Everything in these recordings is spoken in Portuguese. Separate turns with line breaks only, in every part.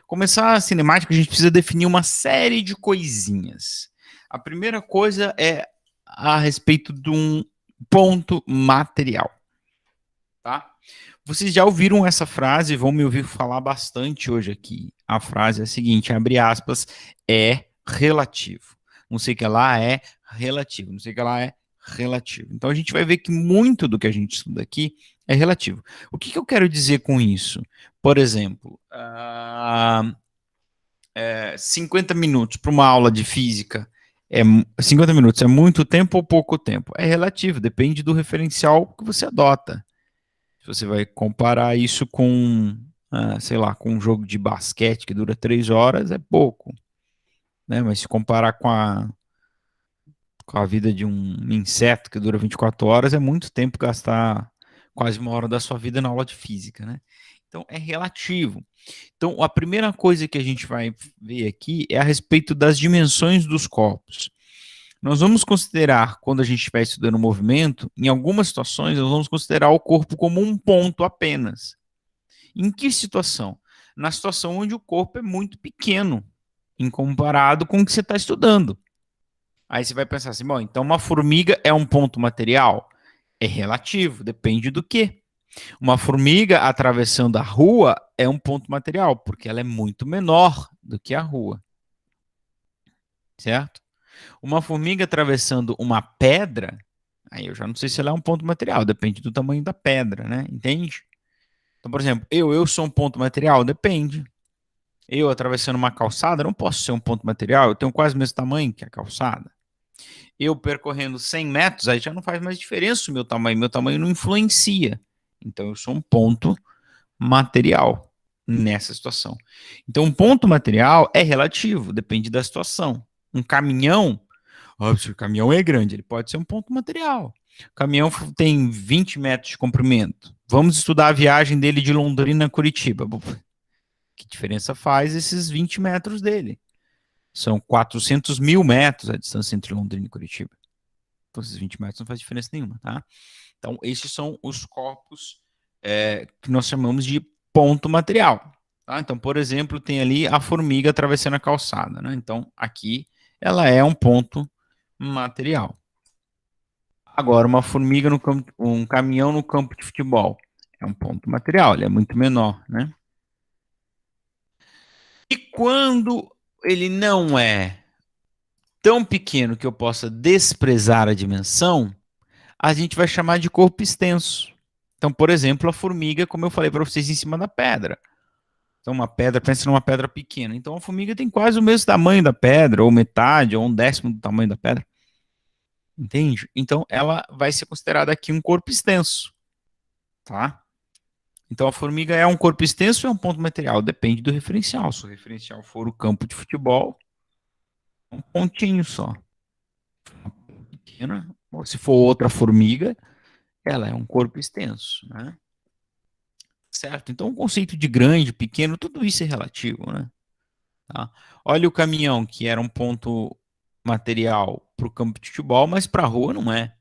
Começar a cinemática, a gente precisa definir uma série de coisinhas. A primeira coisa é a respeito de um ponto material, tá? Vocês já ouviram essa frase, vão me ouvir falar bastante hoje aqui. A frase é a seguinte, abre aspas, é relativo. Não sei o que lá é relativo, não sei o que lá é relativo. Então a gente vai ver que muito do que a gente estuda aqui é relativo. O que eu quero dizer com isso? Por exemplo, 50 minutos para uma aula de física, 50 minutos é muito tempo ou pouco tempo? É relativo, depende do referencial que você adota. Se você vai comparar isso com, sei lá, com um jogo de basquete que dura 3 horas, é pouco. Né? Mas se comparar com a vida de um inseto que dura 24 horas, é muito tempo gastar quase uma hora da sua vida na aula de física, né? Então, é relativo. Então, a primeira coisa que a gente vai ver aqui é a respeito das dimensões dos corpos. Nós vamos considerar, quando a gente estiver estudando o movimento, em algumas situações, nós vamos considerar o corpo como um ponto apenas. Em que situação? Na situação onde o corpo é muito pequeno, em comparado com o que você está estudando. Aí você vai pensar assim, bom, então uma formiga é um ponto material? É relativo, depende do quê? Uma formiga atravessando a rua é um ponto material, porque ela é muito menor do que a rua. Certo? Uma formiga atravessando uma pedra, aí eu já não sei se ela é um ponto material, depende do tamanho da pedra, né? Entende? Então, por exemplo, eu sou um ponto material? Depende. Eu atravessando uma calçada, não posso ser um ponto material, eu tenho quase o mesmo tamanho que a calçada. Eu percorrendo 100 metros, aí já não faz mais diferença o meu tamanho não influencia. Então, eu sou um ponto material nessa situação. Então, um ponto material é relativo, depende da situação. Um caminhão, óbvio, o caminhão é grande, ele pode ser um ponto material. O caminhão tem 20 metros de comprimento. Vamos estudar a viagem dele de Londrina a Curitiba. Que diferença faz esses 20 metros dele? São 400 mil metros a distância entre Londrina e Curitiba. Então, esses 20 metros não faz diferença nenhuma, tá? Então, esses são os corpos que nós chamamos de ponto material. Tá? Então, por exemplo, tem ali a formiga atravessando a calçada. Né? Então, aqui ela é um ponto material. Agora, uma formiga no campo, um caminhão no campo de futebol é um ponto material, ele é muito menor, né? E quando ele não é tão pequeno que eu possa desprezar a dimensão, a gente vai chamar de corpo extenso. Então, por exemplo, a formiga, como eu falei para vocês, em cima da pedra. Então, uma pedra, pensa numa pedra pequena. Então, a formiga tem quase o mesmo tamanho da pedra, ou metade, ou um décimo do tamanho da pedra. Entende? Então, ela vai ser considerada aqui um corpo extenso. Tá? Então, a formiga é um corpo extenso ou é um ponto material? Depende do referencial. Se o referencial for o campo de futebol, um pontinho só. Pequena, ou se for outra formiga, ela é um corpo extenso, né? Certo? Então, o conceito de grande, pequeno, tudo isso é relativo, né? Tá? Olha o caminhão, que era um ponto material para o campo de futebol, mas para a rua não é.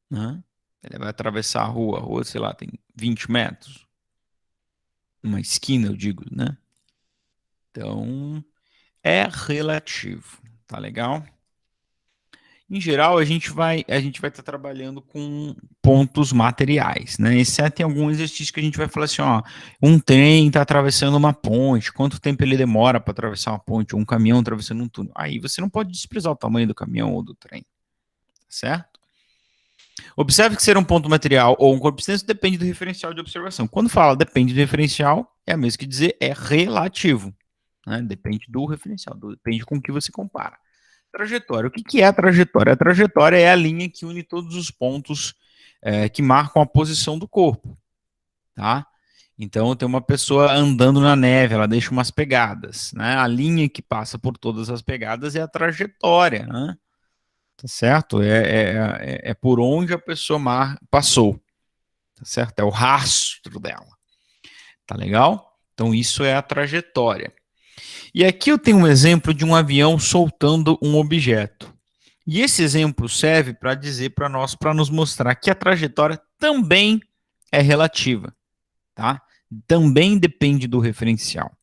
Né? Ele vai atravessar a rua, sei lá, tem 20 metros. Uma esquina, eu digo, né? Então, é relativo, tá legal? Em geral, a gente vai estar trabalhando com pontos materiais, né? Exceto em algum exercício que a gente vai falar assim, ó, um trem está atravessando uma ponte, quanto tempo ele demora para atravessar uma ponte, ou um caminhão atravessando um túnel. Aí você não pode desprezar o tamanho do caminhão ou do trem, certo? Observe que ser um ponto material ou um corpo extenso depende do referencial de observação. Quando fala depende do referencial, é a mesma que dizer é relativo, né? Depende do referencial, depende com o que você compara. Trajetória. O que é a trajetória? A trajetória é a linha que une todos os pontos que marcam a posição do corpo, tá? Então, tem uma pessoa andando na neve, ela deixa umas pegadas, né? A linha que passa por todas as pegadas é a trajetória, né? Tá certo? É por onde a pessoa passou, tá certo? É o rastro dela, tá legal? Então, isso é a trajetória. E aqui eu tenho um exemplo de um avião soltando um objeto. E esse exemplo serve para dizer para nós, para nos mostrar que a trajetória também é relativa, tá? Também depende do referencial.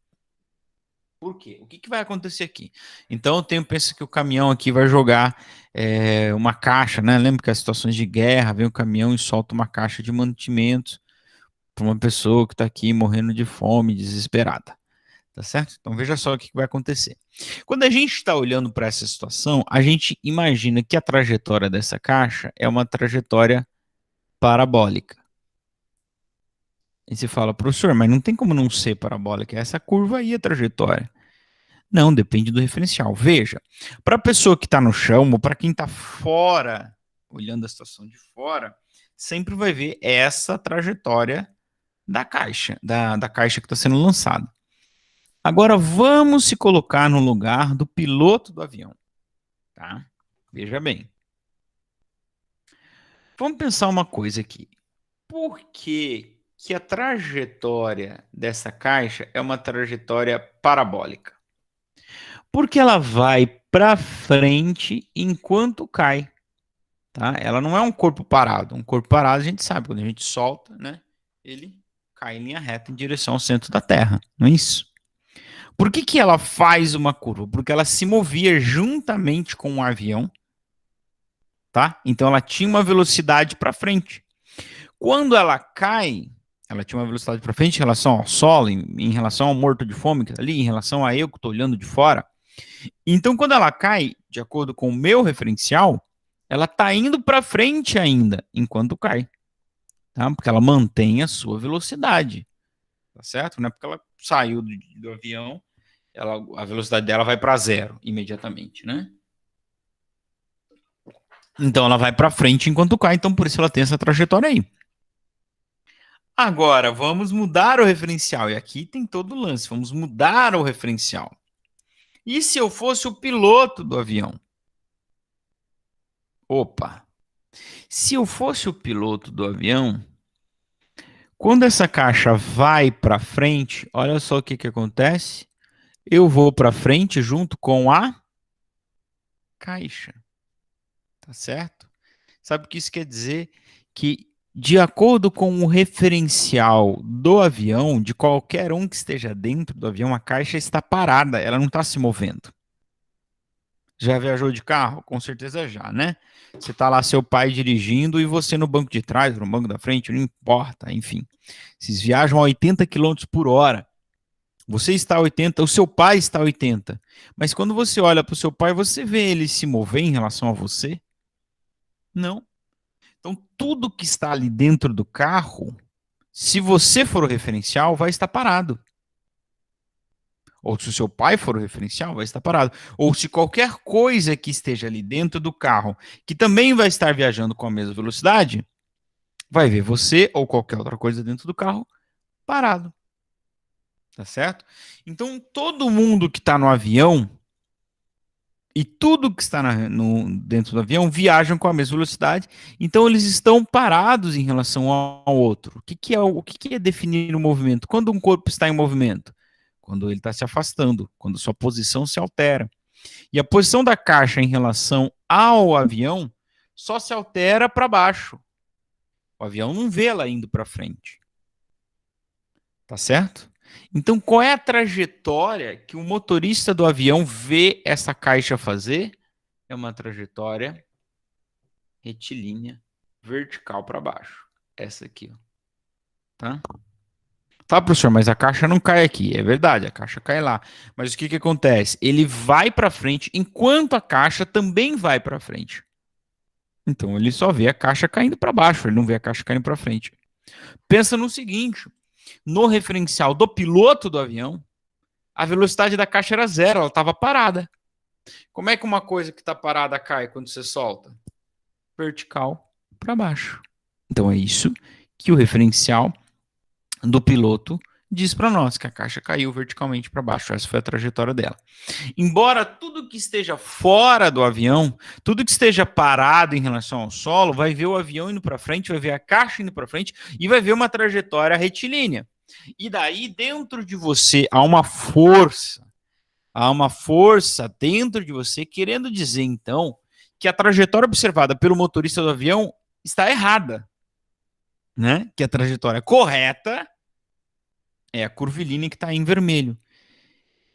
Por quê? O que, que vai acontecer aqui? Então, eu tenho, pensa que o caminhão aqui vai jogar uma caixa, né? Lembra que as situações de guerra, vem o caminhão e solta uma caixa de mantimentos para uma pessoa que está aqui morrendo de fome, desesperada. Tá certo? Então, veja só o que, que vai acontecer. Quando a gente está olhando para essa situação, a gente imagina que a trajetória dessa caixa é uma trajetória parabólica. E você fala, professor, mas não tem como não ser parabólica, é essa curva aí a trajetória. Não, depende do referencial. Veja, para a pessoa que está no chão, ou para quem está fora, olhando a situação de fora, sempre vai ver essa trajetória da caixa, da caixa que está sendo lançada. Agora vamos se colocar no lugar do piloto do avião, tá? Veja bem. Vamos pensar uma coisa aqui. Por que a trajetória dessa caixa é uma trajetória parabólica? Porque ela vai para frente enquanto cai, tá? Ela não é um corpo parado. Um corpo parado a gente sabe, quando a gente solta, né? Ele cai em linha reta em direção ao centro da Terra, não é isso? Por que ela faz uma curva? Porque ela se movia juntamente com o avião, tá? Então ela tinha uma velocidade para frente. Quando ela cai, ela tinha uma velocidade para frente em relação ao solo, em relação ao morto de fome que tá ali, em relação a eu que estou olhando de fora. Então, quando ela cai, de acordo com o meu referencial, ela está indo para frente ainda, enquanto cai, tá? Porque ela mantém a sua velocidade, tá certo? Não é porque ela saiu do avião, a velocidade dela vai para zero imediatamente, né? Então, ela vai para frente enquanto cai, então por isso ela tem essa trajetória aí. Agora, vamos mudar o referencial. E aqui tem todo o lance. Vamos mudar o referencial. E se eu fosse o piloto do avião? Opa! Se eu fosse o piloto do avião, quando essa caixa vai para frente, olha só o que, que acontece. Eu vou para frente junto com a caixa. Tá certo? Sabe o que isso quer dizer? Que, de acordo com o referencial do avião, de qualquer um que esteja dentro do avião, a caixa está parada, ela não está se movendo. Já viajou de carro? Com certeza já, né? Você está lá, seu pai dirigindo e você no banco de trás, no banco da frente, não importa, enfim. Vocês viajam a 80 quilômetros por hora. Você está a 80, o seu pai está a 80. Mas quando você olha para o seu pai, você vê ele se mover em relação a você? Não. Então, tudo que está ali dentro do carro, se você for o referencial, vai estar parado. Ou se o seu pai for o referencial, vai estar parado. Ou se qualquer coisa que esteja ali dentro do carro, que também vai estar viajando com a mesma velocidade, vai ver você ou qualquer outra coisa dentro do carro parado. Tá certo? Então, todo mundo que está no avião e tudo que está dentro do avião viajam com a mesma velocidade, então eles estão parados em relação ao outro. O que é definir o movimento? Quando um corpo está em movimento? Quando ele está se afastando, quando sua posição se altera. E a posição da caixa em relação ao avião só se altera para baixo. O avião não vê ela indo para frente. Tá certo? Então, qual é a trajetória que o motorista do avião vê essa caixa fazer? É uma trajetória retilínea, vertical para baixo. Essa aqui, ó. Tá? Tá, professor, mas a caixa não cai aqui. É verdade, a caixa cai lá. Mas o que que acontece? Ele vai para frente enquanto a caixa também vai para frente. Então ele só vê a caixa caindo para baixo, ele não vê a caixa caindo para frente. Pensa no seguinte: no referencial do piloto do avião, a velocidade da caixa era zero, ela estava parada. Como é que uma coisa que está parada cai quando você solta? Vertical para baixo. Então é isso que o referencial do piloto diz para nós, que a caixa caiu verticalmente para baixo. Essa foi a trajetória dela. Embora tudo que esteja fora do avião, tudo que esteja parado em relação ao solo, vai ver o avião indo para frente, vai ver a caixa indo para frente e vai ver uma trajetória retilínea. E daí, dentro de você, há uma força dentro de você querendo dizer, então, que a trajetória observada pelo motorista do avião está errada, né? Que a trajetória correta é a curvilínea que está em vermelho.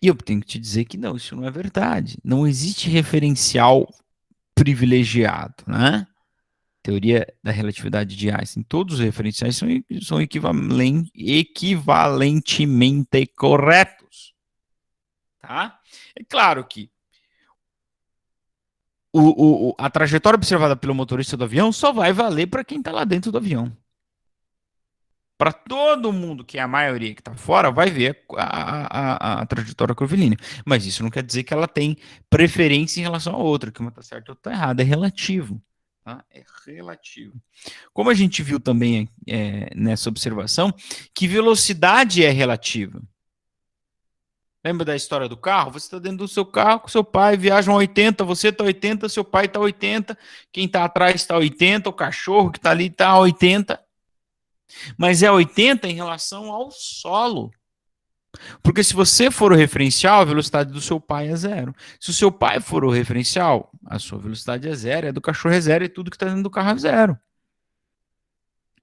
E eu tenho que te dizer que não, isso não é verdade. Não existe referencial privilegiado, né? Teoria da relatividade de Einstein. Todos os referenciais são equivalentemente corretos, tá? É claro que a trajetória observada pelo motorista do avião só vai valer para quem está lá dentro do avião. Para todo mundo, que é a maioria que está fora, vai ver a trajetória curvilínea. Mas isso não quer dizer que ela tem preferência em relação a outra, que uma está certa e outra está errada. É relativo. Tá? É relativo. Como a gente viu também nessa observação, que velocidade é relativa. Lembra da história do carro? Você está dentro do seu carro com seu pai, viajam a 80, você está 80, seu pai está 80, quem está atrás está 80, o cachorro que está ali está 80. Mas é 80 em relação ao solo. Porque se você for o referencial, a velocidade do seu pai é zero. Se o seu pai for o referencial, a sua velocidade é zero, é do cachorro é zero e tudo que está dentro do carro é zero.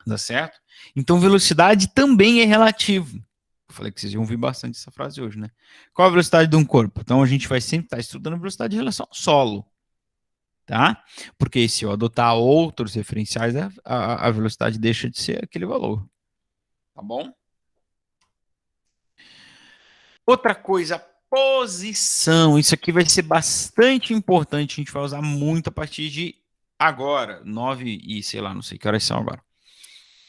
Tá certo? Então, velocidade também é relativo. Eu falei que vocês iam ouvir bastante essa frase hoje, né? Qual a velocidade de um corpo? Então, a gente vai sempre estar estudando a velocidade em relação ao solo. Tá? Porque se eu adotar outros referenciais, a velocidade deixa de ser aquele valor. Tá bom? Outra coisa, posição. Isso aqui vai ser bastante importante. A gente vai usar muito a partir de agora. 9 e sei lá, não sei que horas são agora.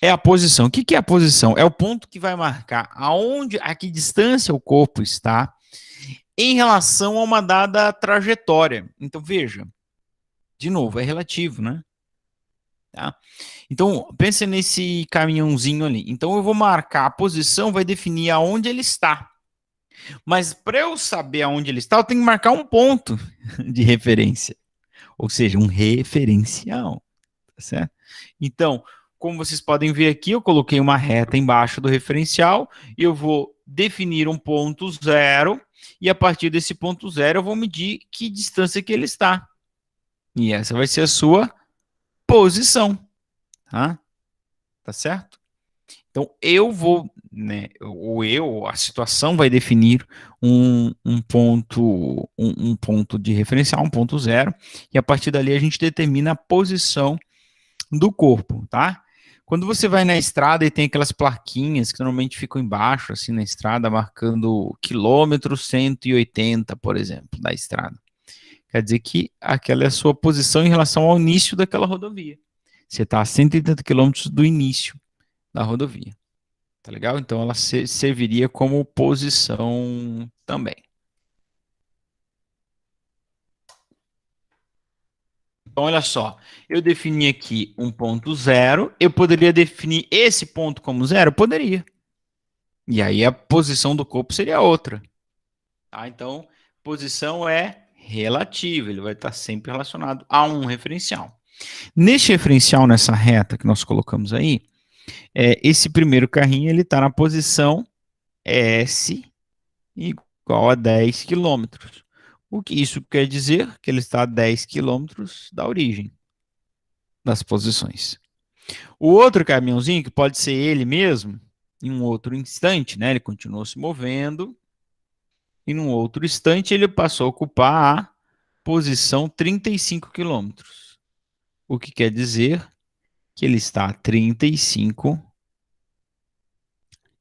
É a posição. O que que é a posição? É o ponto que vai marcar a que distância o corpo está em relação a uma dada trajetória. Então, veja, de novo, é relativo, né? Tá? Então, pense nesse caminhãozinho ali. Então, eu vou marcar a posição, vai definir aonde ele está. Mas para eu saber aonde ele está, eu tenho que marcar um ponto de referência, ou seja, um referencial, tá certo? Então, como vocês podem ver aqui, eu coloquei uma reta embaixo do referencial e eu vou definir um ponto zero e a partir desse ponto zero eu vou medir que distância que ele está. E essa vai ser a sua posição, tá? Tá certo? Então, eu vou, né, a situação vai definir um ponto de referencial, um ponto zero, e a partir dali a gente determina a posição do corpo, tá? Quando você vai na estrada e tem aquelas plaquinhas que normalmente ficam embaixo, assim, na estrada, marcando quilômetro 180, por exemplo, da estrada. Quer dizer que aquela é a sua posição em relação ao início daquela rodovia. Você está a 180 quilômetros do início da rodovia. Tá legal? Então ela serviria como posição também. Então olha só, eu defini aqui um ponto zero, eu poderia definir esse ponto como zero? Poderia. E aí a posição do corpo seria outra. Tá? Então, posição é relativa, ele vai estar sempre relacionado a um referencial. Neste referencial, nessa reta que nós colocamos aí, esse primeiro carrinho ele está na posição S igual a 10 quilômetros. O que isso quer dizer? Que ele está a 10 quilômetros da origem das posições. O outro caminhãozinho, que pode ser ele mesmo, em um outro instante, né? Ele continuou se movendo, e num outro instante ele passou a ocupar a posição 35 quilômetros. O que quer dizer que ele está a 35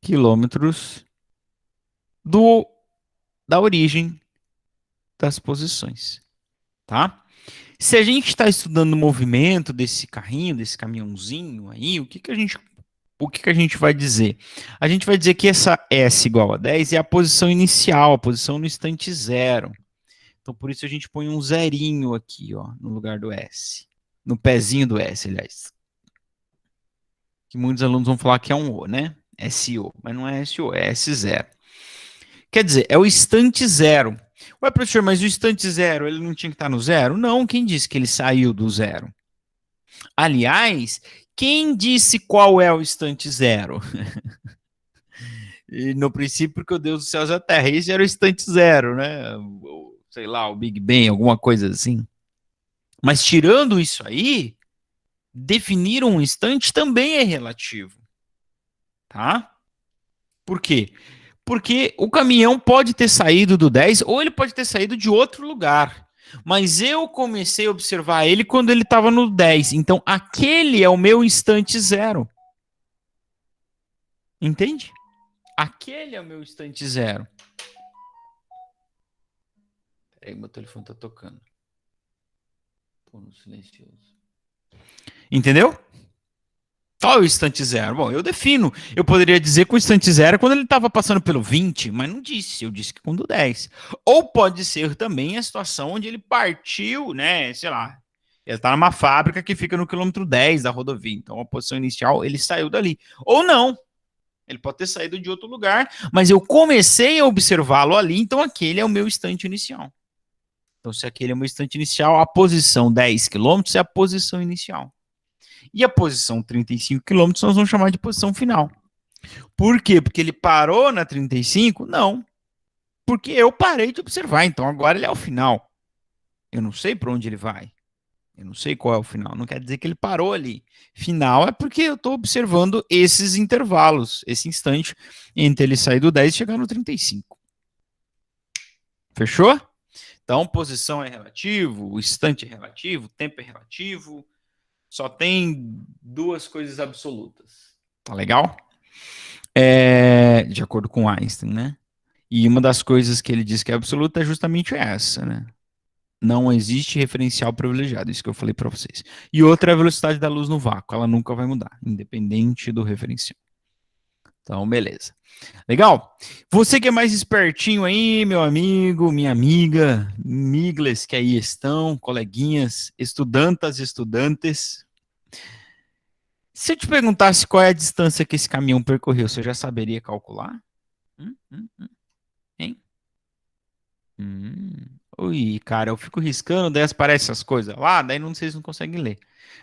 quilômetros da origem das posições, tá? Se a gente está estudando o movimento desse carrinho, desse caminhãozinho aí, o que que a gente vai dizer? A gente vai dizer que essa S igual a 10 é a posição inicial, a posição no instante zero. Então, por isso a gente põe um zerinho aqui, ó, no lugar do S. No pezinho do S, aliás. Que muitos alunos vão falar que é um O, né? SO, mas não é SO, é S0. Quer dizer, é o instante zero. Ué, professor, mas o instante zero, ele não tinha que estar no zero? Não, quem disse que ele saiu do zero? Aliás, quem disse qual é o instante zero? E no princípio, porque o Deus dos céus e da terra. Esse era o instante zero, né? Sei lá, o Big Bang, alguma coisa assim. Mas tirando isso aí, definir um instante também é relativo, tá? Por quê? Porque o caminhão pode ter saído do 10 ou ele pode ter saído de outro lugar. Mas eu comecei a observar ele quando ele estava no 10. Então, aquele é o meu instante zero. Entende? Aquele é o meu instante zero. Peraí, meu telefone está tocando. Pô, no silencioso. Entendeu? Qual é o instante zero? Bom, eu defino. Eu poderia dizer que o instante zero é quando ele estava passando pelo 20, mas não disse. Eu disse que quando 10. Ou pode ser também a situação onde ele partiu, né? Sei lá. Ele está numa fábrica que fica no quilômetro 10 da rodovia. Então, a posição inicial, ele saiu dali. Ou não. Ele pode ter saído de outro lugar, mas eu comecei a observá-lo ali, então aquele é o meu instante inicial. Então, se aquele é o meu instante inicial, a posição 10 quilômetros é a posição inicial. E a posição 35 quilômetros nós vamos chamar de posição final. Por quê? Porque ele parou na 35? Não. Porque eu parei de observar, então agora ele é o final. Eu não sei para onde ele vai. Eu não sei qual é o final. Não quer dizer que ele parou ali. Final é porque eu estou observando esses intervalos, esse instante entre ele sair do 10 e chegar no 35. Fechou? Então, posição é relativo, o instante é relativo, o tempo é relativo. Só tem duas coisas absolutas. Tá legal? De acordo com Einstein, né? E uma das coisas que ele diz que é absoluta é justamente essa, né? Não existe referencial privilegiado, isso que eu falei para vocês. E outra é a velocidade da luz no vácuo, ela nunca vai mudar, independente do referencial. Então, beleza. Legal? Você que é mais espertinho aí, meu amigo, minha amiga, migles que aí estão, coleguinhas, estudantas, estudantes. Se eu te perguntasse qual é a distância que esse caminhão percorreu, você já saberia calcular? Hein? Ui, cara, eu fico riscando, daí aparecem essas coisas lá, daí não, vocês não conseguem ler.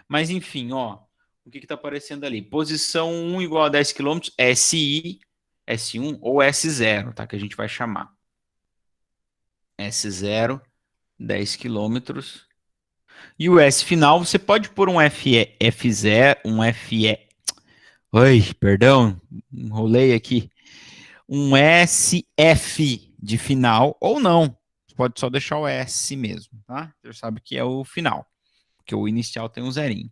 Mas enfim, ó, o que está aparecendo ali? Posição 1 igual a 10 km, SI, S1 ou S0, tá? Que a gente vai chamar. S0, 10 quilômetros. E o S final, você pode pôr um F0, um FE. Oi, perdão, enrolei aqui. Um SF de final ou não. Você pode só deixar o S mesmo, tá? Você sabe que é o final, porque o inicial tem um zerinho.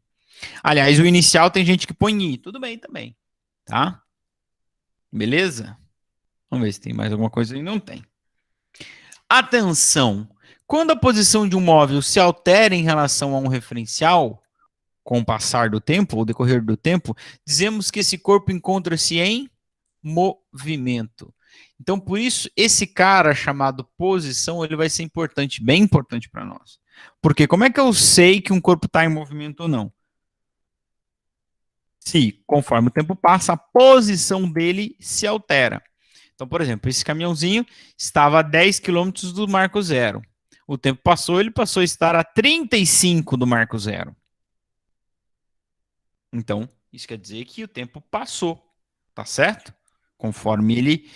Aliás, o inicial tem gente que põe I, tudo bem também, tá? Beleza? Vamos ver se tem mais alguma coisa aí. Não tem. Atenção! Quando a posição de um móvel se altera em relação a um referencial, com o passar do tempo, ou decorrer do tempo, dizemos que esse corpo encontra-se em movimento. Então, por isso, esse cara chamado posição, ele vai ser importante, bem importante para nós. Porque como é que eu sei que um corpo está em movimento ou não? Se, conforme o tempo passa, a posição dele se altera. Então, por exemplo, esse caminhãozinho estava a 10 quilômetros do marco zero. O tempo passou, ele passou a estar a 35 do marco zero. Então, isso quer dizer que o tempo passou, tá certo? Conforme ele,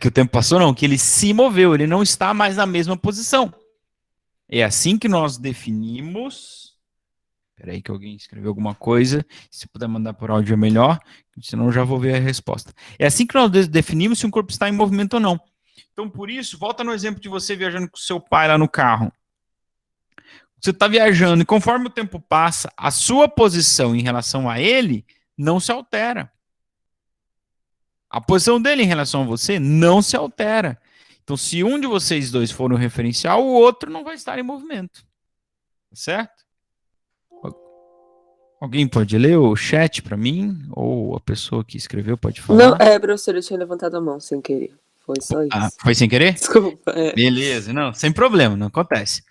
que o tempo passou não, que ele se moveu, ele não está mais na mesma posição. É assim que nós definimos. Espera aí que alguém escreveu alguma coisa, se puder mandar por áudio é melhor, senão eu já vou ver a resposta. É assim que nós definimos se um corpo está em movimento ou não. Então, por isso, volta no exemplo de você viajando com seu pai lá no carro. Você está viajando e conforme o tempo passa, a sua posição em relação a ele não se altera. A posição dele em relação a você não se altera. Então, se um de vocês dois for um referencial, o outro não vai estar em movimento. Certo? Alguém pode ler o chat para mim? Ou a pessoa que escreveu pode falar?
Não, professor, eu tinha levantado a mão sem querer. Foi só isso.
Ah, foi sem querer?
Desculpa.
Beleza, não, sem problema, não acontece.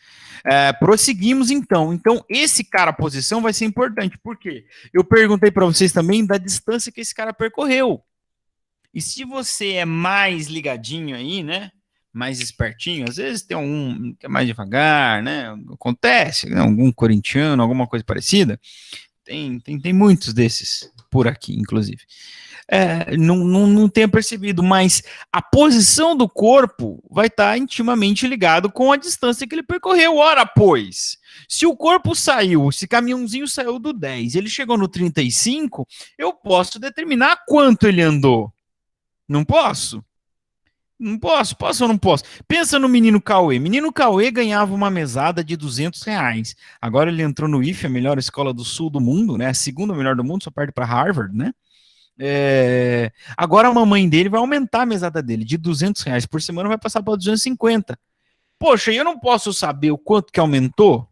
Prosseguimos então. Então, esse cara, a posição, vai ser importante. Por quê? Eu perguntei para vocês também da distância que esse cara percorreu. E se você é mais ligadinho aí, né? Mais espertinho, às vezes tem um que é mais devagar, né? Acontece, né? Algum corintiano, alguma coisa parecida. Tem muitos desses por aqui, inclusive. Não tenha percebido, mas a posição do corpo vai estar intimamente ligado com a distância que ele percorreu. Ora, pois, se o corpo saiu, esse caminhãozinho saiu do 10, ele chegou no 35, eu posso determinar quanto ele andou. Não posso? Não posso? Posso ou não posso? Pensa no menino Cauê. Menino Cauê ganhava uma mesada de R$ 200. Agora ele entrou no IFE, a melhor escola do sul do mundo, né? A segunda melhor do mundo, só perde para Harvard, né? Agora a mamãe dele vai aumentar a mesada dele de R$ 200 por semana, vai passar para 250. Poxa, eu não posso saber o quanto que aumentou?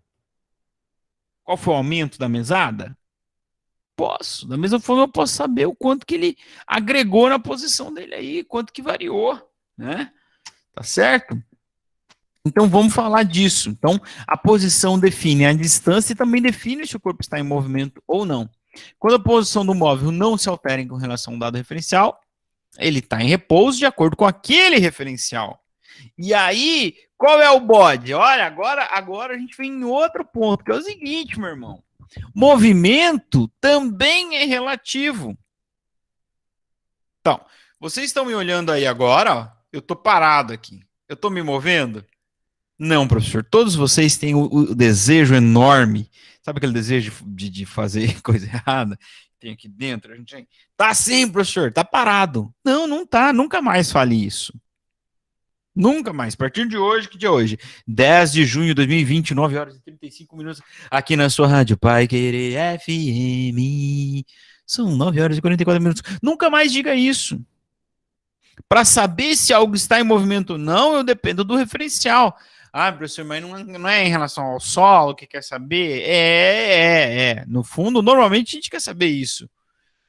Qual foi o aumento da mesada? Posso. Da mesma forma, eu posso saber o quanto que ele agregou na posição dele aí, quanto que variou, né? Tá certo? Então vamos falar disso. Então a posição define a distância e também define se o corpo está em movimento ou não. Quando a posição do móvel não se altera com relação a um dado referencial, ele está em repouso de acordo com aquele referencial. E aí, qual é o bode? Olha, agora a gente vem em outro ponto, que é o seguinte, meu irmão. Movimento também é relativo. Então, vocês estão me olhando aí agora, ó, eu estou parado aqui. Eu estou me movendo? Não, professor. Todos vocês têm o desejo enorme. Sabe aquele desejo de fazer coisa errada? Tem aqui dentro. A gente tá sim, professor. Tá parado. Não, não tá. Nunca mais fale isso. Nunca mais. A partir de hoje, que dia é hoje? 10 de junho de 2020, 9 horas e 35 minutos, aqui na sua Rádio Pai Querer FM. São 9 horas e 44 minutos. Nunca mais diga isso. Para saber se algo está em movimento ou não, eu dependo do referencial. Ah, professor, mas não é em relação ao solo que quer saber? No fundo, normalmente a gente quer saber isso.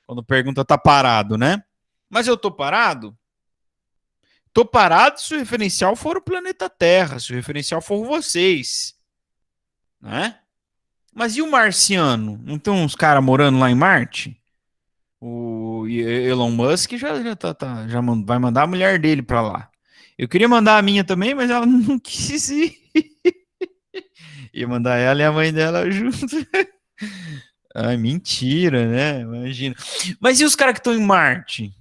Quando pergunta tá parado, né? Mas eu tô parado? Tô parado se o referencial for o planeta Terra, se o referencial for vocês. Né? Mas e o marciano? Não tem uns caras morando lá em Marte? O Elon Musk já vai mandar a mulher dele para lá. Eu queria mandar a minha também, mas ela não quis ir. Ia mandar ela e a mãe dela junto. Ai, mentira, né? Imagina. Mas e os caras que estão em Marte?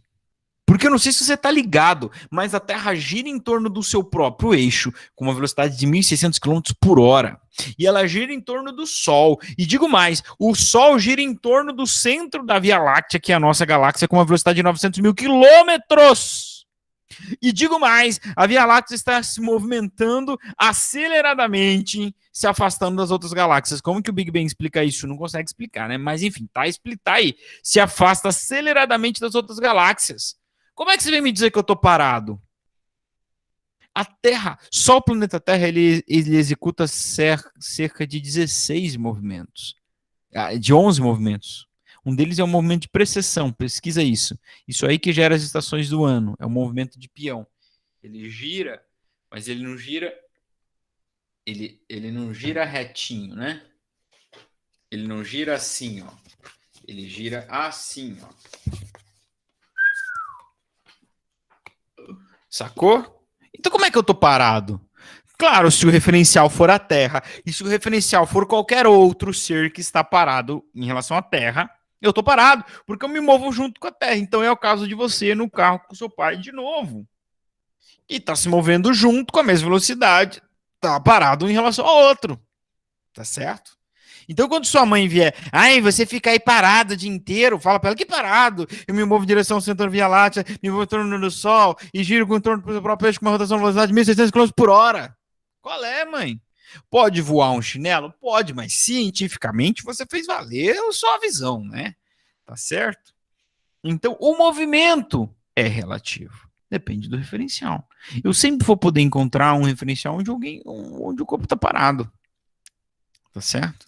Porque eu não sei se você está ligado, mas a Terra gira em torno do seu próprio eixo, com uma velocidade de 1.600 km por hora. E ela gira em torno do Sol. E digo mais, o Sol gira em torno do centro da Via Láctea, que é a nossa galáxia, com uma velocidade de 900 mil quilômetros. E digo mais, a Via Láctea está se movimentando aceleradamente, se afastando das outras galáxias. Como que o Big Bang explica isso? Não consegue explicar, né? Mas enfim, tá aí. Se afasta aceleradamente das outras galáxias. Como é que você vem me dizer que eu tô parado? A Terra, só o planeta Terra, ele executa cerca de 16 movimentos. De 11 movimentos. Um deles é um movimento de precessão, pesquisa isso. Isso aí que gera as estações do ano, é um movimento de peão. Ele gira, mas ele não gira ele não gira retinho, né? Ele não gira assim, ó. Ele gira assim, ó. Sacou? Então como é que eu tô parado? Claro, se o referencial for a Terra e se o referencial for qualquer outro ser que está parado em relação à Terra, eu tô parado, porque eu me movo junto com a Terra. Então é o caso de você no carro com seu pai de novo. E tá se movendo junto com a mesma velocidade, tá parado em relação ao outro. Tá certo? Então, quando sua mãe vier, ai, você fica aí parado o dia inteiro, fala pra ela, que parado? Eu me movo em direção ao centro da Via Láctea, me movo em torno do Sol e giro em torno do próprio eixo com uma rotação de velocidade de 1.600 km por hora. Qual é, mãe? Pode voar um chinelo? Pode, mas cientificamente você fez valer a sua visão, né? Tá certo? Então, o movimento é relativo. Depende do referencial. Eu sempre vou poder encontrar um referencial onde o corpo está parado. Tá certo?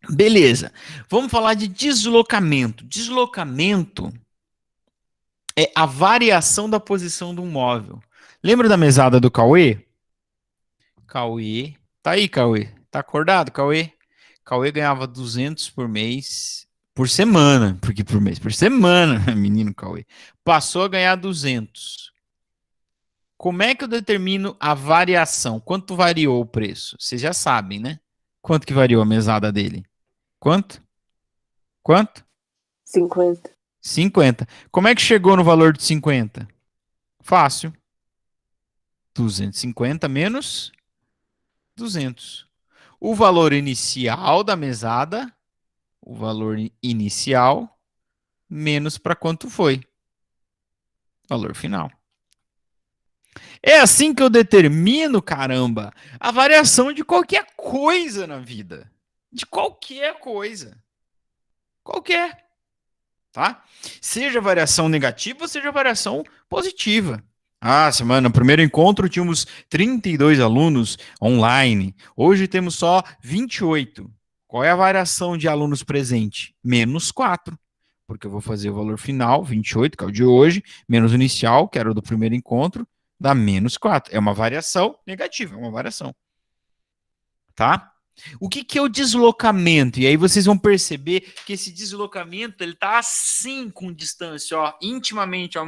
Beleza. Vamos falar de deslocamento. Deslocamento é a variação da posição de um móvel. Lembra da mesada do Cauê? Cauê. Tá aí, Cauê. Tá acordado, Cauê? Cauê ganhava 200 por mês, por semana. Porque por mês, por semana, menino Cauê. Passou a ganhar 200. Como é que eu determino a variação? Quanto variou o preço? Vocês já sabem, né? Quanto que variou a mesada dele? Quanto? Quanto?
50.
50. Como é que chegou no valor de 50? Fácil. 250 menos 200. O valor inicial da mesada, o valor inicial, menos para quanto foi? Valor final. É assim que eu determino, caramba, a variação de qualquer coisa na vida. De qualquer coisa. Qualquer, tá? Seja variação negativa, seja variação positiva. Ah, semana, no primeiro encontro tínhamos 32 alunos online. Hoje temos só 28. Qual é a variação de alunos presente? Menos 4. Porque eu vou fazer o valor final, 28, que é o de hoje, menos o inicial, que era o do primeiro encontro, dá menos 4. É uma variação negativa, é uma variação. Tá? O que é o deslocamento? E aí vocês vão perceber que esse deslocamento ele tá assim com distância, ó, intimamente, ó,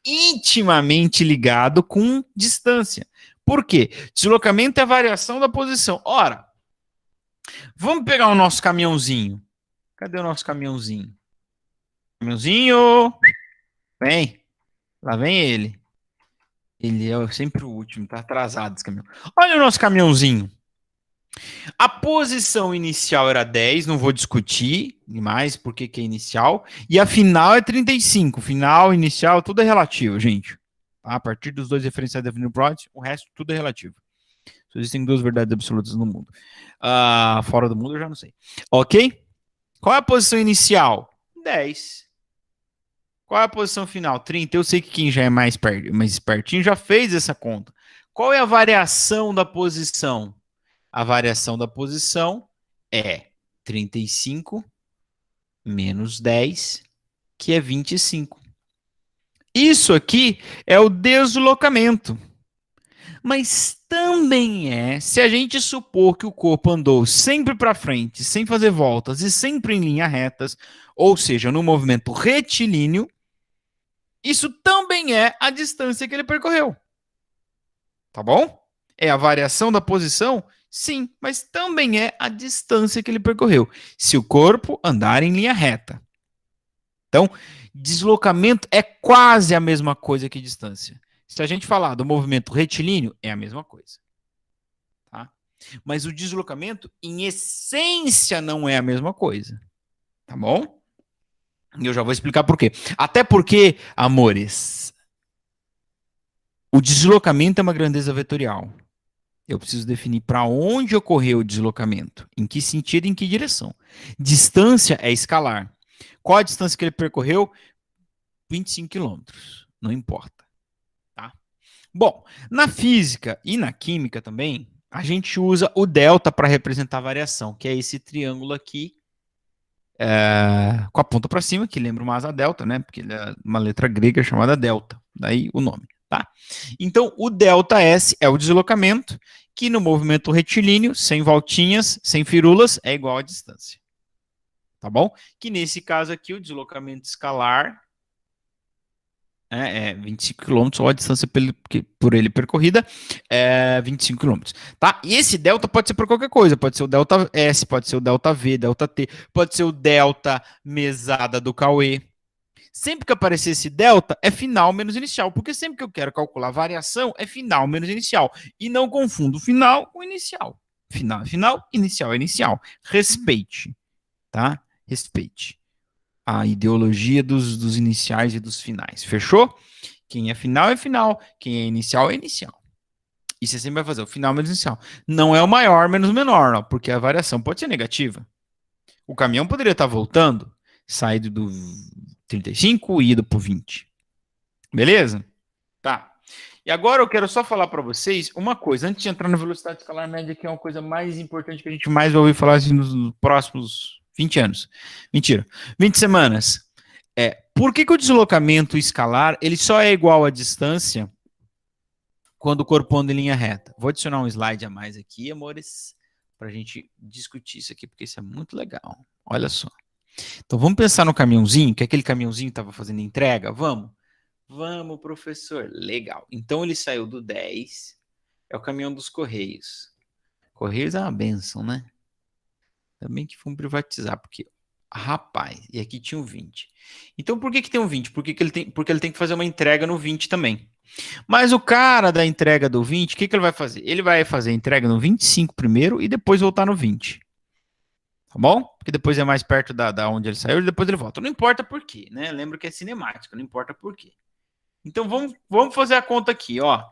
intimamente ligado com distância. Por quê? Deslocamento é a variação da posição. Ora, vamos pegar o nosso caminhãozinho. Cadê o nosso caminhãozinho? Caminhãozinho, vem. Lá vem ele. Ele é sempre o último, tá atrasado esse caminhão. Olha o nosso caminhãozinho. A posição inicial era 10, não vou discutir mais por que é inicial. E a final é 35. Final, inicial, tudo é relativo, gente. Tá? A partir dos dois referenciais definidos por Freud, o resto tudo é relativo. Só existem duas verdades absolutas no mundo. Fora do mundo eu já não sei. Ok? Qual é a posição inicial? 10. Qual é a posição final? 30. Eu sei que quem já é mais espertinho já fez essa conta. Qual é a variação da posição? A variação da posição é 35 menos 10, que é 25. Isso aqui é o deslocamento. Mas também se a gente supor que o corpo andou sempre para frente, sem fazer voltas e sempre em linha retas, ou seja, no movimento retilíneo, isso também é a distância que ele percorreu. Tá bom? É a variação da posição? Sim, mas também é a distância que ele percorreu. Se o corpo andar em linha reta. Então, deslocamento é quase a mesma coisa que distância. Se a gente falar do movimento retilíneo, é a mesma coisa. Tá? Mas o deslocamento, em essência, não é a mesma coisa. Tá bom? E eu já vou explicar por quê. Até porque, amores, o deslocamento é uma grandeza vetorial. Eu preciso definir para onde ocorreu o deslocamento, em que sentido e em que direção. Distância é escalar. Qual a distância que ele percorreu? 25 quilômetros. Não importa. Tá? Bom, na física e na química também, a gente usa o delta para representar a variação, que é esse triângulo aqui, com a ponta para cima, que lembra uma asa delta, né? Porque ele é uma letra grega chamada delta. Daí o nome. Tá? Então, o ΔS é o deslocamento, que no movimento retilíneo, sem voltinhas, sem firulas, é igual à distância. Tá bom? Que nesse caso aqui, o deslocamento escalar é 25 km, ou a distância por ele percorrida é 25 km. Tá? E esse delta pode ser por qualquer coisa, pode ser o delta S, pode ser o delta V, delta T, pode ser o delta mesada do Cauê. Sempre que aparecer esse delta, é final menos inicial, porque sempre que eu quero calcular variação, é final menos inicial. E não confundo final com inicial. Final é final, inicial é inicial. Respeite, tá? Respeite a ideologia dos iniciais e dos finais. Fechou? Quem é final, quem é inicial é inicial. E você sempre vai fazer o final menos inicial. Não é o maior menos o menor, não, porque a variação pode ser negativa. O caminhão poderia estar voltando, saído do 35 e ido para o 20. Beleza? Tá. E agora eu quero só falar para vocês uma coisa, antes de entrar na velocidade escalar média, que é uma coisa mais importante que a gente mais vai ouvir falar assim, nos próximos 20 anos. Mentira. 20 semanas. Por que o deslocamento escalar ele só é igual à distância quando o corpo anda em linha reta? Vou adicionar um slide a mais aqui, amores, para a gente discutir isso aqui, porque isso é muito legal. Olha só. Então vamos pensar no caminhãozinho, que aquele caminhãozinho estava fazendo entrega? Vamos? Vamos, professor. Legal. Então ele saiu do 10, é o caminhão dos Correios. Correios é uma benção, né? Também que vão privatizar, porque, rapaz, e aqui tinha o 20. Então por que tem um 20? Porque ele tem que fazer uma entrega no 20 também. Mas o cara da entrega do 20, o que ele vai fazer? Ele vai fazer a entrega no 25 primeiro e depois voltar no 20. Tá bom? Porque depois é mais perto da onde ele saiu e depois ele volta. Não importa por quê, né? Lembra que é cinemático, não importa por quê. Então, vamos fazer a conta aqui, ó.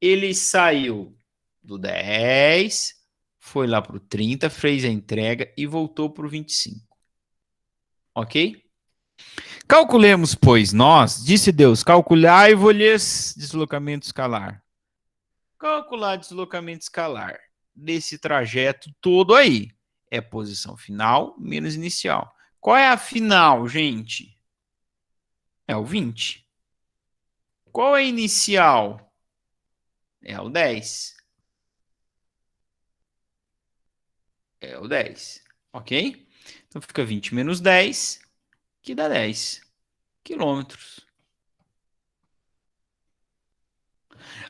Ele saiu do 10, foi lá para o 30, fez a entrega e voltou para o 25. Ok? Calculemos, pois, nós, disse Deus, calculai-vos deslocamento escalar. Calcular deslocamento escalar desse trajeto todo aí é posição final menos inicial. Qual é a final, gente? É o 20. Qual é a inicial? É o 10. É o 10. Ok? Então fica 20 menos 10, que dá 10 quilômetros.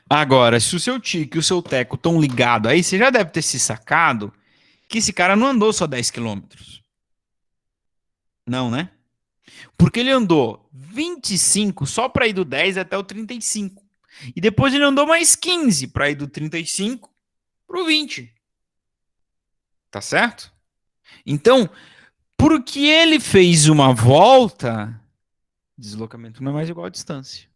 Agora, se o seu Tique e o seu Teco estão ligados aí, você já deve ter se sacado que esse cara não andou só 10 quilômetros. Não, né? Porque ele andou 25 só para ir do 10 até o 35. E depois ele andou mais 15 para ir do 35 para o 20. Tá certo? Então, porque ele fez uma volta, deslocamento não é mais igual a distância.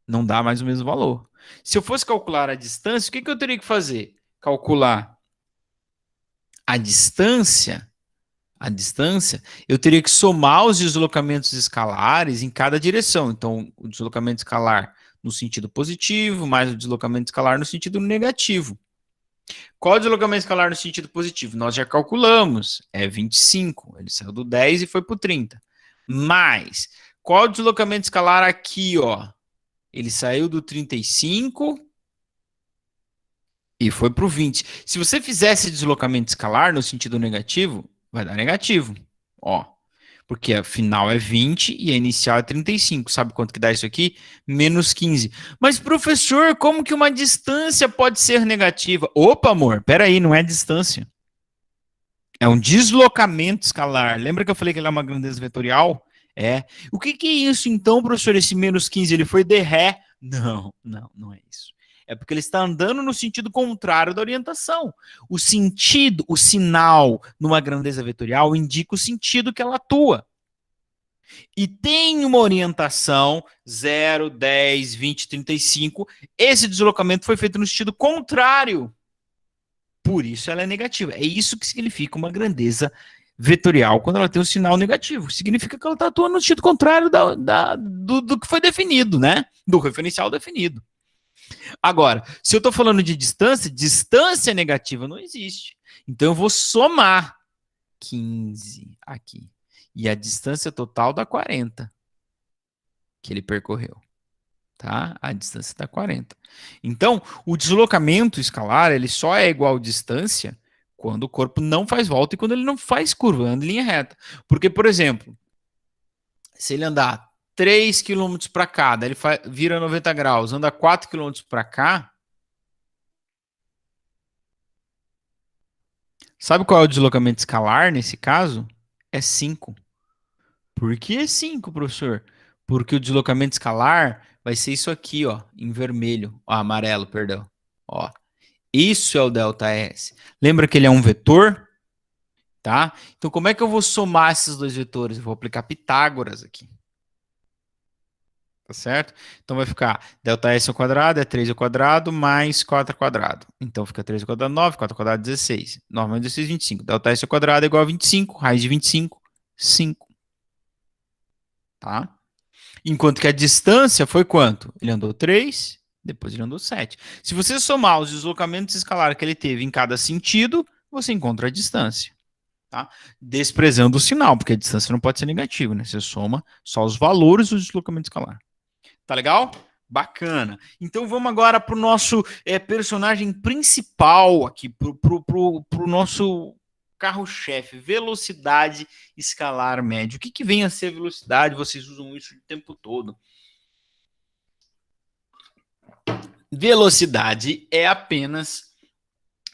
Não dá mais o mesmo valor. Se eu fosse calcular a distância, o que eu teria que fazer? Calcular a distância, eu teria que somar os deslocamentos escalares em cada direção. Então, o deslocamento escalar no sentido positivo, mais o deslocamento escalar no sentido negativo. Qual o deslocamento escalar no sentido positivo? Nós já calculamos, é 25. Ele saiu do 10 e foi para o 30. Mais, qual o deslocamento escalar aqui, ó? Ele saiu do 35 e foi para o 20. Se você fizesse deslocamento escalar no sentido negativo, vai dar negativo. Ó, porque a final é 20 e a inicial é 35. Sabe quanto que dá isso aqui? Menos 15. Mas, professor, como que uma distância pode ser negativa? Opa, amor, peraí, não é distância. É um deslocamento escalar. Lembra que eu falei que ele é uma grandeza vetorial? É. O que é isso, então, professor? Esse menos 15, ele foi de ré? Não, não, não é isso. É porque ele está andando no sentido contrário da orientação. O sentido, o sinal numa grandeza vetorial indica o sentido que ela atua. E tem uma orientação 0, 10, 20, 35. Esse deslocamento foi feito no sentido contrário. Por isso ela é negativa. É isso que significa uma grandeza vetorial quando ela tem um sinal negativo. Significa que ela está atuando no sentido contrário do que foi definido, né? Do referencial definido. Agora, se eu estou falando de distância, distância negativa não existe. Então eu vou somar 15 aqui. E a distância total dá 40 que ele percorreu. Tá? A distância dá 40. Então, o deslocamento escalar, ele só é igual à distância quando o corpo não faz volta e quando ele não faz curva, anda em linha reta. Porque, por exemplo, se ele andar 3 quilômetros para cá, daí ele vira 90 graus, anda 4 quilômetros para cá, sabe qual é o deslocamento escalar nesse caso? É 5. Por que 5, professor? Porque o deslocamento escalar vai ser isso aqui, ó, em vermelho, ó, amarelo, perdão. Ó, isso é o ΔS. Lembra que ele é um vetor? Tá? Então, como é que eu vou somar esses dois vetores? Eu vou aplicar Pitágoras aqui. Tá certo? Então, vai ficar ΔS ao quadrado é 3 ao quadrado mais 4 ao quadrado. Então, fica 3 ao quadrado, 9, 4 ao quadrado, 16. 9 mais 16, 25. ΔS ao quadrado é igual a 25. Raiz de 25, 5. Tá? Enquanto que a distância foi quanto? Ele andou 3, depois ele andou 7. Se você somar os deslocamentos escalares que ele teve em cada sentido, você encontra a distância. Tá? Desprezando o sinal, porque a distância não pode ser negativa, né? Você soma só os valores do deslocamento escalar. Tá legal? Bacana. Então vamos agora para o nosso personagem principal aqui, para o nosso carro-chefe, velocidade escalar média. O que vem a ser velocidade? Vocês usam isso o tempo todo. Velocidade é apenas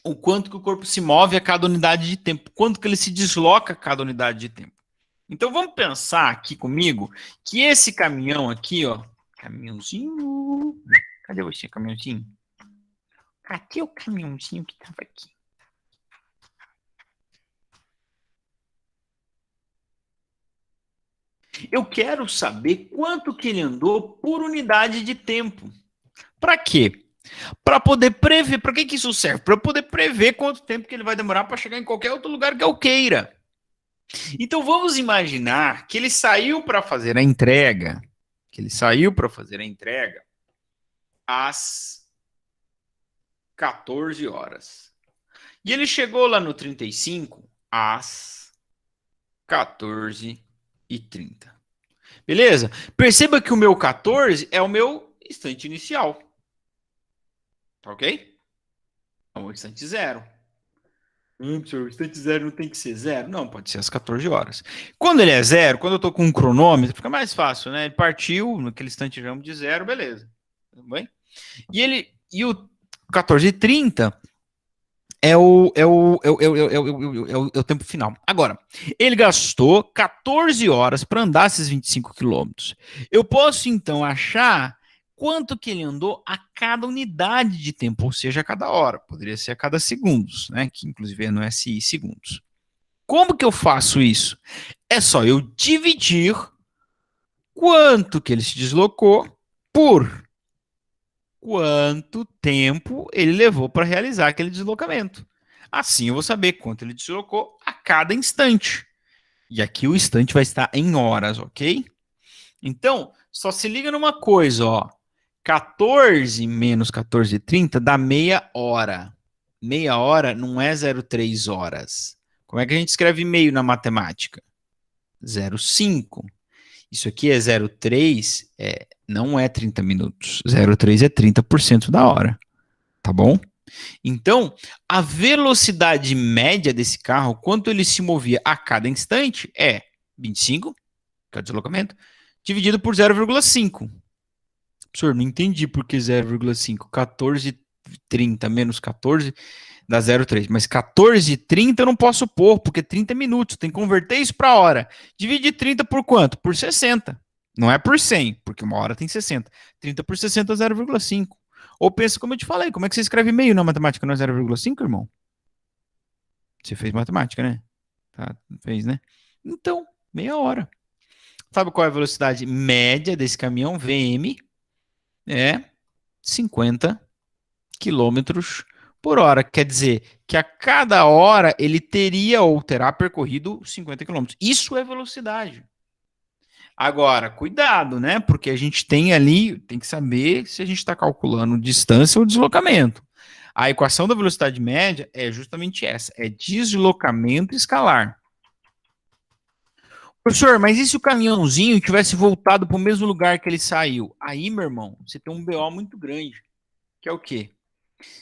o quanto que o corpo se move a cada unidade de tempo, quanto que ele se desloca a cada unidade de tempo. Então vamos pensar aqui comigo que esse caminhão aqui, ó, caminhãozinho, cadê você, caminhãozinho? Cadê o caminhãozinho que estava aqui? Eu quero saber quanto que ele andou por unidade de tempo. Para quê? Para poder prever. Para que isso serve? Para eu poder prever quanto tempo que ele vai demorar para chegar em qualquer outro lugar que eu queira. Então vamos imaginar que ele saiu para fazer a entrega. Que ele saiu para fazer a entrega às 14 horas. E ele chegou lá no 35 às 14h30. Beleza? Perceba que o meu 14 é o meu instante inicial. Tá ok? É o instante zero. Senhor, o instante zero não tem que ser zero? Não, pode ser às 14 horas. Quando ele é zero, quando eu tô com um cronômetro, fica mais fácil, né? Ele partiu, naquele instante vamos de zero, beleza. Tudo bem? E o 14h30 é o tempo final. Agora, ele gastou 14 horas para andar esses 25 quilômetros. Eu posso, então, achar quanto que ele andou a cada unidade de tempo, ou seja, a cada hora. Poderia ser a cada segundos, né? Que inclusive é no SI segundos. Como que eu faço isso? É só eu dividir quanto que ele se deslocou por quanto tempo ele levou para realizar aquele deslocamento. Assim eu vou saber quanto ele deslocou a cada instante. E aqui o instante vai estar em horas, ok? Então, só se liga numa coisa, ó. 14 menos 14h30 dá meia hora. Meia hora não é 0,3 horas. Como é que a gente escreve meio na matemática? 0,5. Isso aqui é 0,3, não é 30 minutos. 0,3 é 30% da hora, tá bom? Então, a velocidade média desse carro, quanto ele se movia a cada instante, é 25, que é o deslocamento, dividido por 0,5. Professor, não entendi por que 0,5. 14,30 menos 14 dá 0,3. Mas 14,30 eu não posso pôr, porque 30 minutos. Tem que converter isso para hora. Divide 30 por quanto? Por 60. Não é por 100, porque uma hora tem 60. 30 por 60 é 0,5. Ou pensa como eu te falei, como é que você escreve meio na matemática? Não é 0,5, irmão? Você fez matemática, né? Tá, fez, né? Então, meia hora. Sabe qual é a velocidade média desse caminhão VM? É 50 quilômetros por hora. Quer dizer que a cada hora ele teria ou terá percorrido 50 quilômetros. Isso é velocidade. Agora, cuidado, né? Porque a gente tem ali, tem que saber se a gente está calculando distância ou deslocamento. A equação da velocidade média é justamente essa: é deslocamento escalar. Professor, mas e se o caminhãozinho tivesse voltado para o mesmo lugar que ele saiu? Aí, meu irmão, você tem um BO muito grande, que é o quê?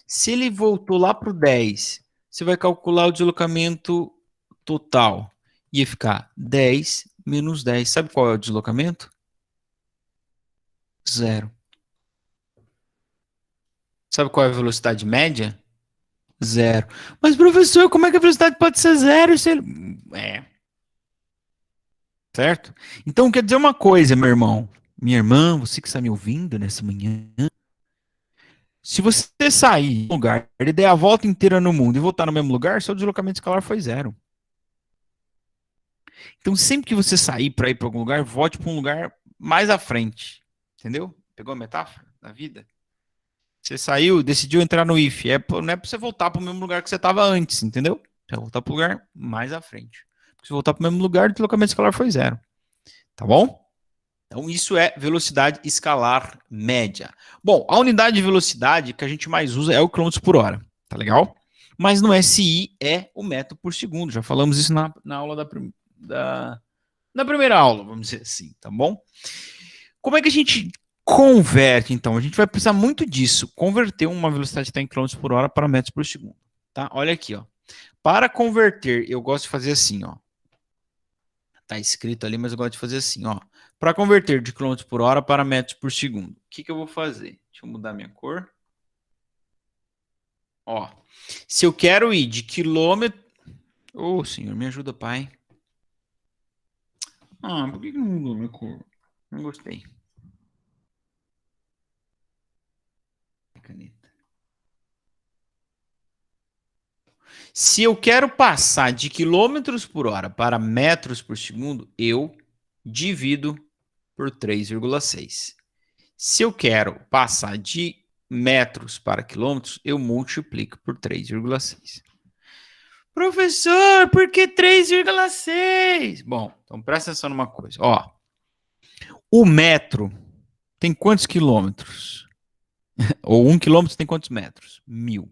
Se ele voltou lá para o 10, você vai calcular o deslocamento total. Ia ficar 10 menos 10. Sabe qual é o deslocamento? Zero. Sabe qual é a velocidade média? Zero. Mas, professor, como é que a velocidade pode ser zero? Se ele... Certo? Então, quer dizer uma coisa, meu irmão. Minha irmã, você que está me ouvindo nessa manhã. Se você sair do lugar e der a volta inteira no mundo e voltar no mesmo lugar, seu deslocamento escalar foi zero. Então, sempre que você sair para ir para algum lugar, volte para um lugar mais à frente. Entendeu? Pegou a metáfora da vida? Você saiu, decidiu entrar no IF. Não é para você voltar para o mesmo lugar que você estava antes, entendeu? Você vai voltar para o lugar mais à frente. Porque se voltar para o mesmo lugar, o deslocamento escalar foi zero. Tá bom? Então, isso é velocidade escalar média. Bom, a unidade de velocidade que a gente mais usa é o quilômetros por hora. Tá legal? Mas no SI é o metro por segundo. Já falamos isso na aula na primeira aula, vamos dizer assim, tá bom? Como é que a gente converte, então? A gente vai precisar muito disso, converter uma velocidade que está em quilômetros por hora para metros por segundo, tá? Olha aqui, ó. Para converter, eu gosto de fazer assim, ó. Tá escrito ali, mas eu gosto de fazer assim, ó. Para converter de quilômetros por hora para metros por segundo, o que eu vou fazer? Deixa eu mudar minha cor. Ó, se eu quero ir de quilômetro... Ô, senhor, me ajuda, pai. Ah, por que não mudou minha cor? Não gostei. Caneta. Se eu quero passar de quilômetros por hora para metros por segundo, eu divido por 3,6. Se eu quero passar de metros para quilômetros, eu multiplico por 3,6. Professor, por que 3,6? Bom, então presta atenção numa coisa. Ó, o metro tem quantos quilômetros? Ou 1 quilômetro tem quantos metros? 1000.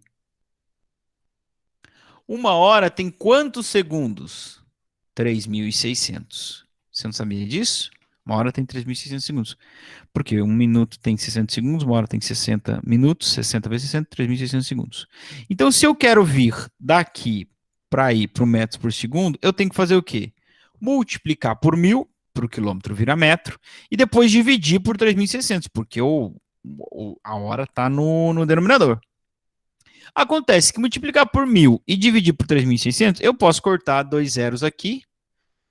1 hora tem quantos segundos? 3.600. Você não sabia disso? 1 hora tem 3.600 segundos. Porque 1 minuto tem 60 segundos, 1 hora tem 60 minutos, 60 vezes 60, 3.600 segundos. Então, se eu quero vir daqui para ir para o metros por segundo, eu tenho que fazer o quê? Multiplicar por 1000, para o quilômetro virar metro, e depois dividir por 3.600, porque a hora está no denominador. Acontece que multiplicar por 1000 e dividir por 3.600, eu posso cortar 2 zeros aqui,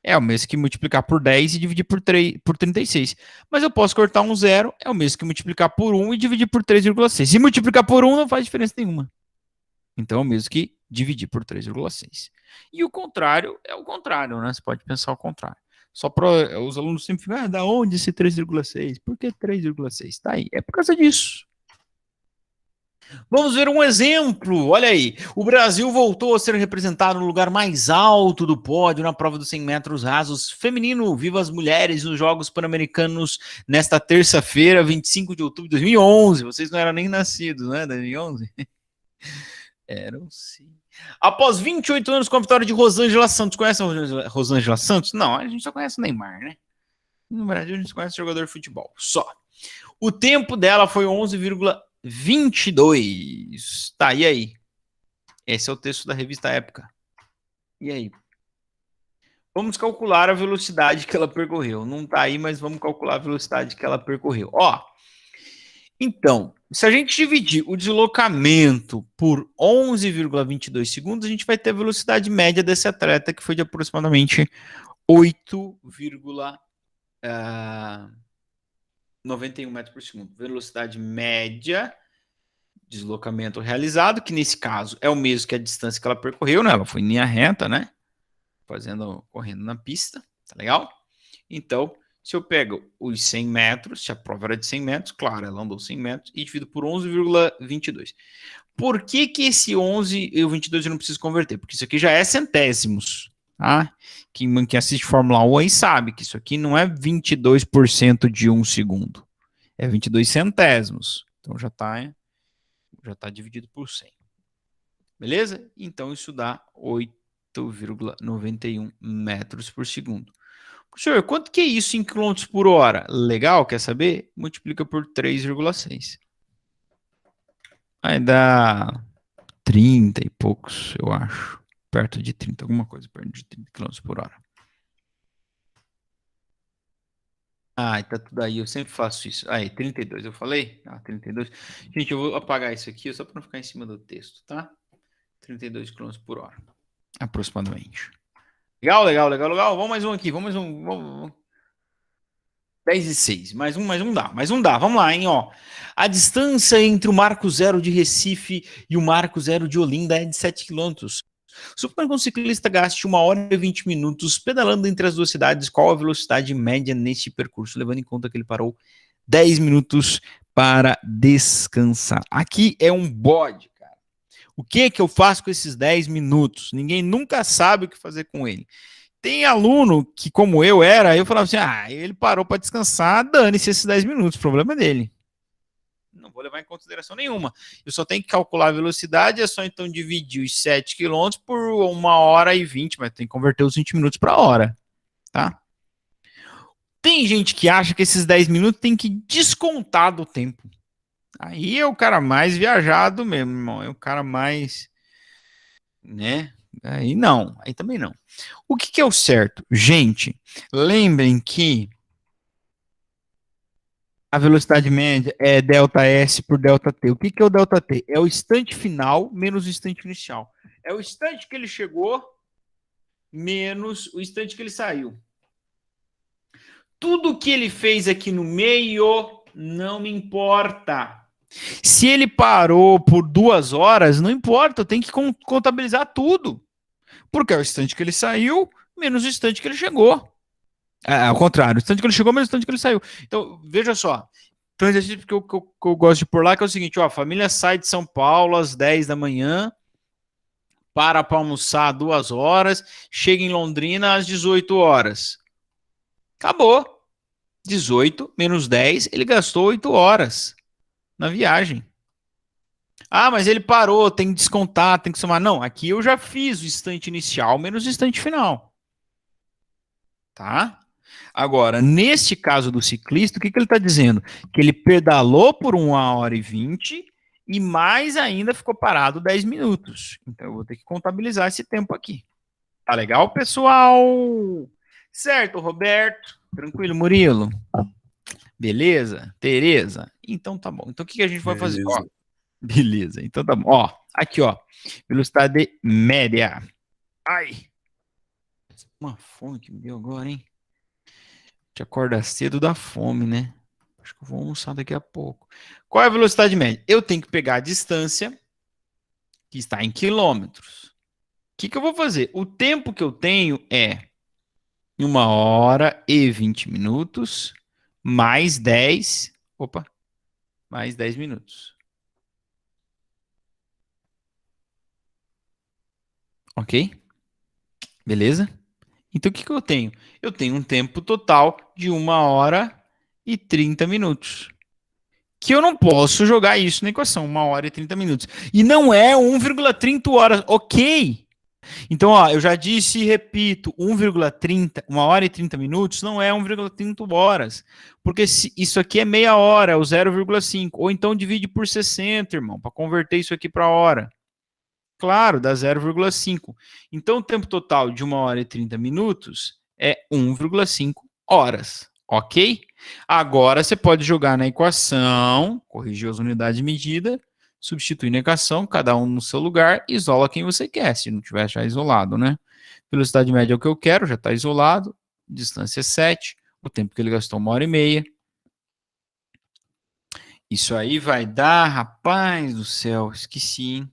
é o mesmo que multiplicar por 10 e dividir por 36. Mas eu posso cortar um zero, é o mesmo que multiplicar por 1 e dividir por 3,6. Se multiplicar por 1 não faz diferença nenhuma. Então é o mesmo que dividir por 3,6. E o contrário é o contrário, né? Você pode pensar o contrário. Só para os alunos sempre ficam, da onde esse 3,6? Por que 3,6? Tá aí. É por causa disso. Vamos ver um exemplo. Olha aí. O Brasil voltou a ser representado no lugar mais alto do pódio na prova dos 100 metros rasos feminino. Viva as mulheres nos Jogos Pan-Americanos nesta terça-feira, 25 de outubro de 2011. Vocês não eram nem nascidos, né? 2011? Eram sim. Após 28 anos com a vitória de Rosângela Santos. Conhece a Rosângela Santos? Não, a gente só conhece o Neymar, né? No Brasil a gente conhece jogador de futebol. Só. O tempo dela foi 11,22. Tá, e aí? Esse é o texto da revista Época. E aí? Vamos calcular a velocidade que ela percorreu. Não tá aí, mas vamos calcular a velocidade que ela percorreu. Ó, então, se a gente dividir o deslocamento por 11,22 segundos, a gente vai ter a velocidade média desse atleta, que foi de aproximadamente 8,91 metros por segundo. Velocidade média, deslocamento realizado, que nesse caso é o mesmo que a distância que ela percorreu, né? Ela foi em linha reta, né? Correndo na pista, tá legal? Então, se eu pego os 100 metros, se a prova era de 100 metros, claro, ela andou 100 metros, e divido por 11,22. Por que esse 11 e o 22 eu não preciso converter? Porque isso aqui já é centésimos, tá? Quem assiste Fórmula 1 aí sabe que isso aqui não é 22% de 1 segundo, é 22 centésimos. Então já tá dividido por 100. Beleza? Então isso dá 8,91 metros por segundo. Professor, quanto que é isso em quilômetros por hora? Legal, quer saber? Multiplica por 3,6. Vai dar 30 e poucos, eu acho. Perto de 30, alguma coisa, perto de 30 quilômetros por hora. Ah, tá tudo aí, eu sempre faço isso. Aí, 32, eu falei? Ah, 32. Gente, eu vou apagar isso aqui só para não ficar em cima do texto, tá? 32 km por hora, aproximadamente. Legal, legal, legal, legal. Vamos mais um aqui, vamos mais um. Vamos. 10 e 6, mais um dá. Vamos lá, hein, ó. A distância entre o Marco Zero de Recife e o Marco Zero de Olinda é de 7 quilômetros. Suponha que um ciclista gaste 1 hora e 20 minutos pedalando entre as duas cidades. Qual a velocidade média neste percurso, levando em conta que ele parou 10 minutos para descansar? Aqui é um bode, cara. O que eu faço com esses 10 minutos? Ninguém nunca sabe o que fazer com ele. Tem aluno que, como eu era, eu falava assim, ele parou para descansar, dane-se esses 10 minutos, o problema é dele. Não vou levar em consideração nenhuma. Eu só tenho que calcular a velocidade, é só então dividir os 7 km por 1 hora e 20, mas tem que converter os 20 minutos para hora, tá? Tem gente que acha que esses 10 minutos tem que descontar do tempo. Aí é o cara mais viajado mesmo, irmão. É o cara mais, né? Aí não, aí também não. O que é o certo? Gente, lembrem que a velocidade média é ΔS por ΔT. O que é o ΔT? É o instante final menos o instante inicial. É o instante que ele chegou menos o instante que ele saiu. Tudo que ele fez aqui no meio não me importa. Se ele parou por 2 horas, não importa, eu tenho que contabilizar tudo. Porque é o instante que ele saiu menos o instante que ele chegou. Ao contrário, o instante que ele chegou, mas o instante que ele saiu. Então, veja só. Então, o exercício que eu gosto de pôr lá que é o seguinte, ó, a família sai de São Paulo às 10 da manhã, para almoçar 2 horas, chega em Londrina às 18 horas. Acabou. 18 menos 10, ele gastou 8 horas na viagem. Ah, mas ele parou, tem que descontar, tem que somar. Não, aqui eu já fiz o instante inicial menos o instante final. Tá? Agora, neste caso do ciclista, o que ele está dizendo? Que ele pedalou por 1h20 e mais ainda ficou parado 10 minutos. Então eu vou ter que contabilizar esse tempo aqui. Tá legal, pessoal? Certo, Roberto? Tranquilo, Murilo? Beleza? Tereza? Então tá bom. Então o que a gente vai fazer? Ó,
Beleza.
beleza, então tá bom. Ó, aqui, ó. Velocidade média. Ai. Uma fome que me deu agora, hein? Te acorda cedo da fome, né? Acho que eu vou almoçar daqui a pouco. Qual é a velocidade média? Eu tenho que pegar a distância, que está em quilômetros. O que eu vou fazer? O tempo que eu tenho é 1h20 mais 10. Opa, mais 10 minutos. Ok? Beleza? Então o que eu tenho? Eu tenho um tempo total de 1h30. Que eu não posso jogar isso na equação, 1h30. E não é 1,30 horas, ok? Então, ó, eu já disse e repito, 1,30, 1h30 não é 1,30 horas. Porque isso aqui é meia hora, é o 0,5. Ou então divide por 60, irmão, para converter isso aqui para hora. Claro, dá 0,5. Então, o tempo total de 1h30 é 1,5 horas. Ok? Agora você pode jogar na equação, corrigir as unidades de medida, substituir na equação, cada um no seu lugar, isola quem você quer, se não tiver já isolado, né? Velocidade média é o que eu quero, já está isolado, distância 7, o tempo que ele gastou 1h30. Isso aí vai dar, rapaz do céu, esqueci, hein?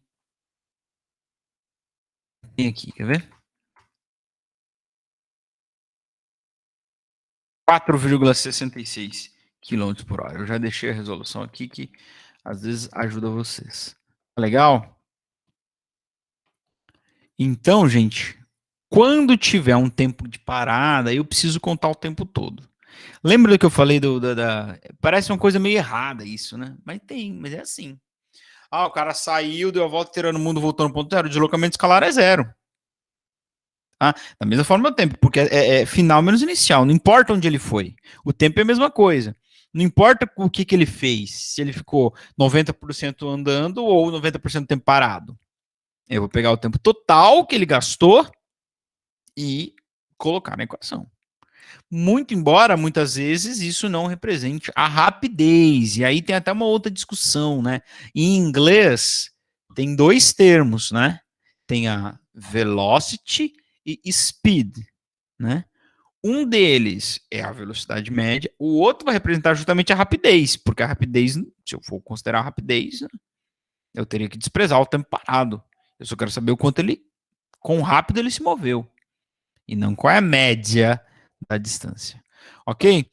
Tem aqui, quer ver? 4,66 km por hora. Eu já deixei a resolução aqui que às vezes ajuda vocês. Legal? Então, gente, quando tiver um tempo de parada, eu preciso contar o tempo todo. Lembra do que eu falei Parece uma coisa meio errada isso, né? Mas é assim. Ah, o cara saiu, deu a volta inteira no mundo, voltou no ponto zero. O deslocamento escalar é zero. Tá? Da mesma forma o tempo, porque é final menos inicial. Não importa onde ele foi. O tempo é a mesma coisa. Não importa o que ele fez, se ele ficou 90% andando ou 90% do tempo parado. Eu vou pegar o tempo total que ele gastou e colocar na equação. Muito embora, muitas vezes, isso não represente a rapidez. E aí tem até uma outra discussão, né? Em inglês, tem dois termos, né? Tem a velocity e speed, né? Um deles é a velocidade média, o outro vai representar justamente a rapidez, porque a rapidez, se eu for considerar a rapidez, eu teria que desprezar o tempo parado. Eu só quero saber o quão rápido ele se moveu, e não qual é a média da distância. Ok?